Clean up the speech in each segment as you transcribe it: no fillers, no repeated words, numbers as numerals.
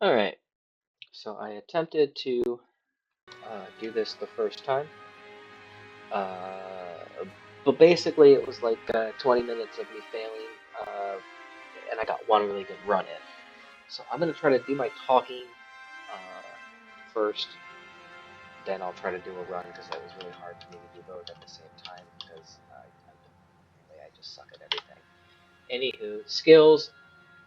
Alright, so I attempted to do this the first time, uh, but basically it was like 20 minutes of me failing, uh, and I got one really good run in. So I'm going to try to do my talking first, then I'll try to do a run because that was really hard for me to do both at the same time because I just suck at everything. Anywho, skills.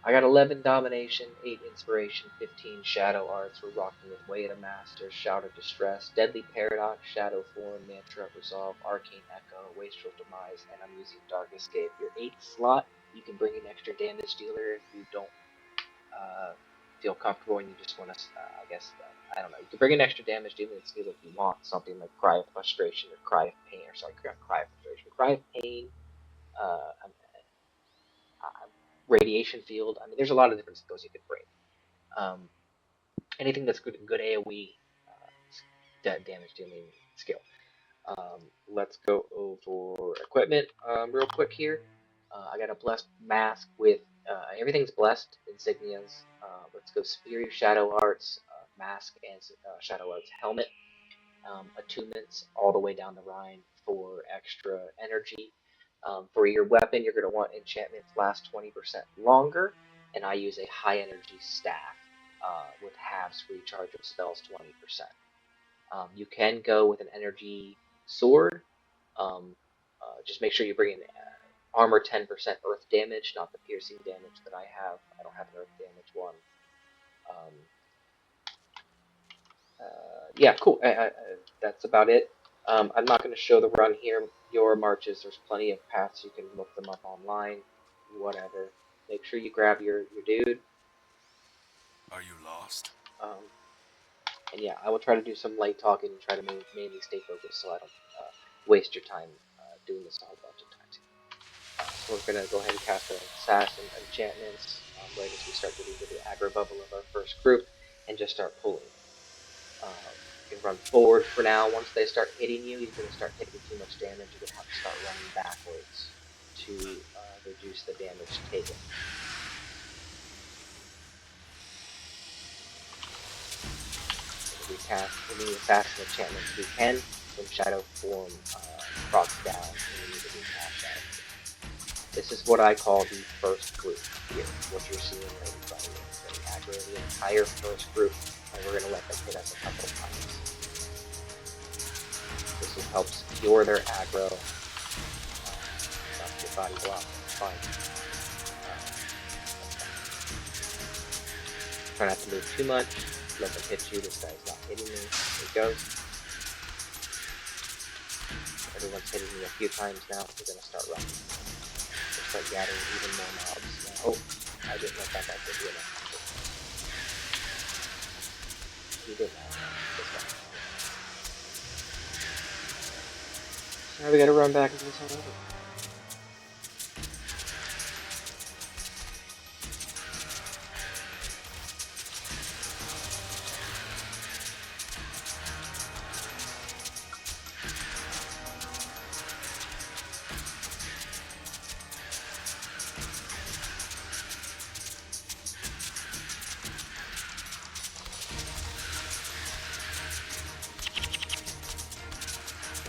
I got 11 Domination, 8 Inspiration, 15 Shadow Arts. We're rocking with Way of the Master, Shout of Distress, Deadly Paradox, Shadow Form, Mantra of Resolve, Arcane Echo, Wastrel Demise, and I'm using Dark Escape. Your 8th slot, you can bring an extra damage dealer if you don't feel comfortable and you just want to, I don't know. You can bring an extra damage dealer if you want something like Cry of Frustration or Cry of Pain, or sorry, not Cry of Frustration, Cry of Pain, uh, Radiation Field. I mean, there's a lot of different skills you could bring. Um, Anything that's good AoE damage dealing skill. Let's go over equipment real quick here. I got a blessed mask with everything's blessed insignias. Let's go superior shadow arts mask and shadow arts helmet. Attunements all the way down the line for extra energy. For your weapon, you're going to want enchantments last 20% longer, and I use a high energy staff with halves recharge of spells 20%. You can go with an energy sword. Just make sure you bring in armor 10% earth damage, not the piercing damage that I have. I don't have an earth damage one. Um, yeah, cool. That's about it. I'm not going to show the run here. Your marches, there's plenty of paths. You can look them up online, whatever. Make sure you grab your dude. Are you lost? And yeah, I will try to do some light talking and try to mainly stay focused so I don't waste your time doing this a whole bunch of times. So we're going to go ahead and cast our assassin enchantments right as we start getting to the aggro bubble of our first group and just start pulling. You can run forward for now. Once they start hitting you, you're going to start taking too much damage. You're going to have to start running backwards to reduce the damage taken. We cast any assassin enchantments we can when shadow form procs down and we need to recast that. This is what I call the first group here. What you're seeing right in front of you. So we aggro the entire first group, and we're going to let them hit us a couple of times. This will help secure their aggro. Not your body block. It's fine. Try not to move too much. Let them hit you. This guy's not hitting me. There he goes. Everyone's hitting me a few times now. We're going to start running. We'll start gathering even more mobs. Now, oh, I didn't let that guy hit you enough. He did not. This guy. So now we got to run back into this all over.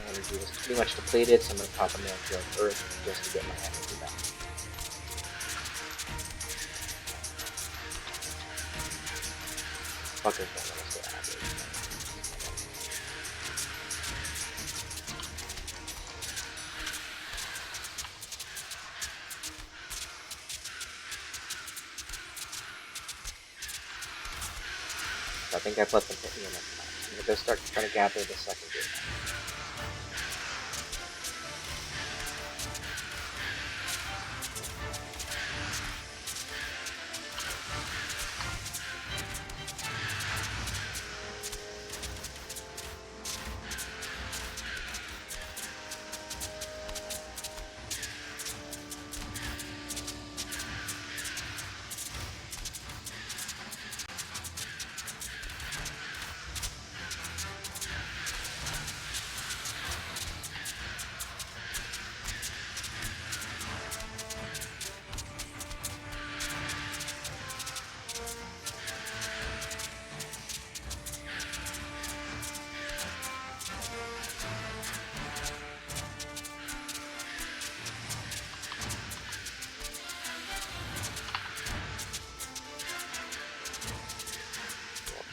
Energy was pretty much depleted, so I'm going to pop a Mantra of Earth just to get my energy back. Fuckers don't want to stay active. So I think I've let them hit me enough times. I'm going to go start trying to gather the second group.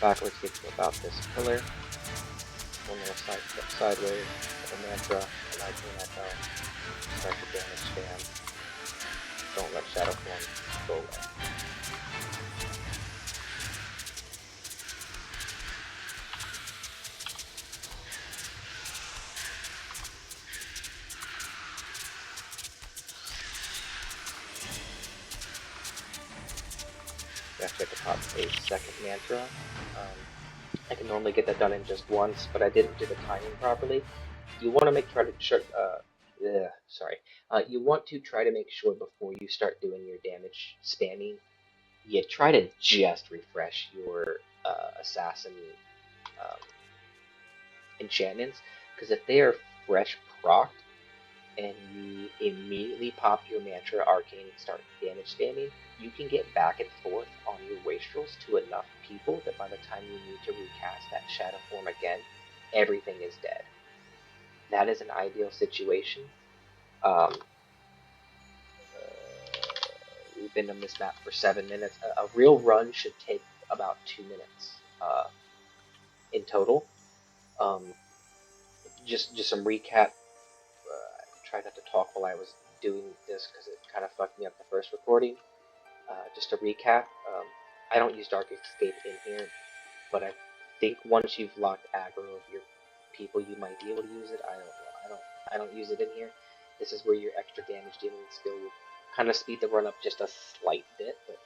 backwards gets you about this pillar. One little side step sideways, couple mantra, and I bring that down. Start the damage spam. Don't let shadow form go away. You actually have to pop a second mantra. I can normally get that done in just once, but I didn't do the timing properly. You want to you want to try to make sure before you start doing your damage spamming, you try to just refresh your assassin um, enchantments, because if they are fresh procced and you immediately pop your mantra arcane and start damage spamming, you can get back and forth on your wastrels to enough people that by the time you need to recast that shadow form again, everything is dead. That is an ideal situation. We've been on this map for 7 minutes. A real run should take about 2 minutes in total. Just some recap. Try not to talk while I was doing this because it kind of fucked me up the first recording. Just to recap, I don't use Dark Escape in here, but I think once you've locked aggro of your people, you might be able to use it. I don't know. I don't use it in here. This is where your extra damage dealing skill will kind of speed the run up just a slight bit. But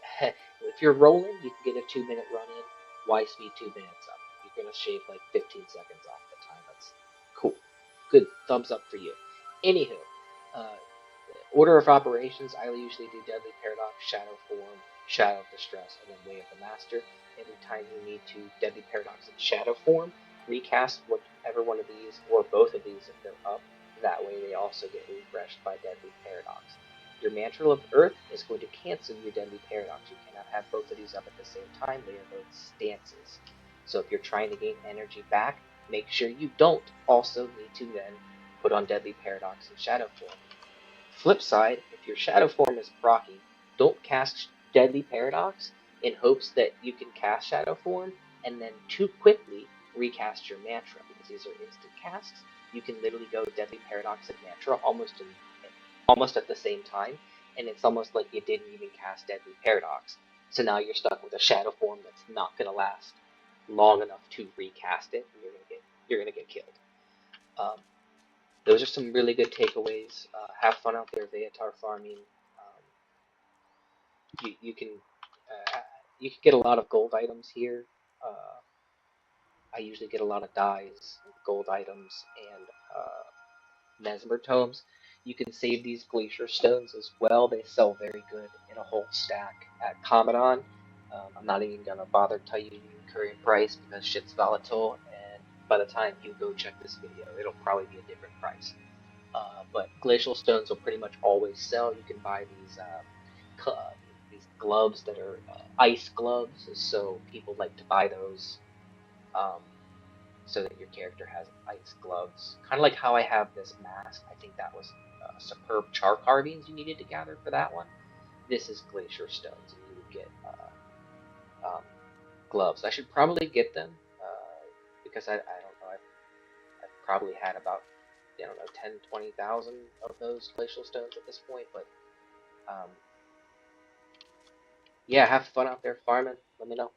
if you're rolling, you can get a 2-minute run in. Why speed 2 minutes up? You're gonna shave like 15 seconds off the time. That's cool. Good thumbs up for you. Anywho, order of operations, I usually do Deadly Paradox, Shadow Form, Shadow of Distress, and then Way of the Master. Every time you need to Deadly Paradox in Shadow Form, recast whatever one of these, or both of these if they're up. That way they also get refreshed by Deadly Paradox. Your Mantle of Earth is going to cancel your Deadly Paradox. You cannot have both of these up at the same time. They are both stances. So if you're trying to gain energy back, make sure you don't also need to then put on Deadly Paradox in Shadow Form. Flip side, if your Shadow Form is proccing, don't cast Deadly Paradox in hopes that you can cast Shadow Form and then too quickly recast your mantra, because these are instant casts. You can literally go Deadly Paradox and mantra almost at the same time, and it's almost like you didn't even cast Deadly Paradox. So now you're stuck with a Shadow Form that's not going to last long enough to recast it, and you're gonna get killed. Those are some really good takeaways. Have fun out there, Vaettir farming. You can get a lot of gold items here. I usually get a lot of dyes, gold items, and mesmer tomes. You can save these glacier stones as well. They sell very good in a whole stack at Commodon. I'm not even gonna bother tell you the current price because shit's volatile, and by the time you go check this video, it'll probably be a different price. But glacial stones will pretty much always sell. You can buy these gloves that are ice gloves, so people like to buy those um, so that your character has ice gloves. Kind of like how I have this mask. I think that was superb char carvings you needed to gather for that one. This is glacier stones, and you would get gloves. I should probably get them because I don't know. I've probably had about 10, 20,000 of those glacial stones at this point. But yeah, have fun out there farming. Let me know.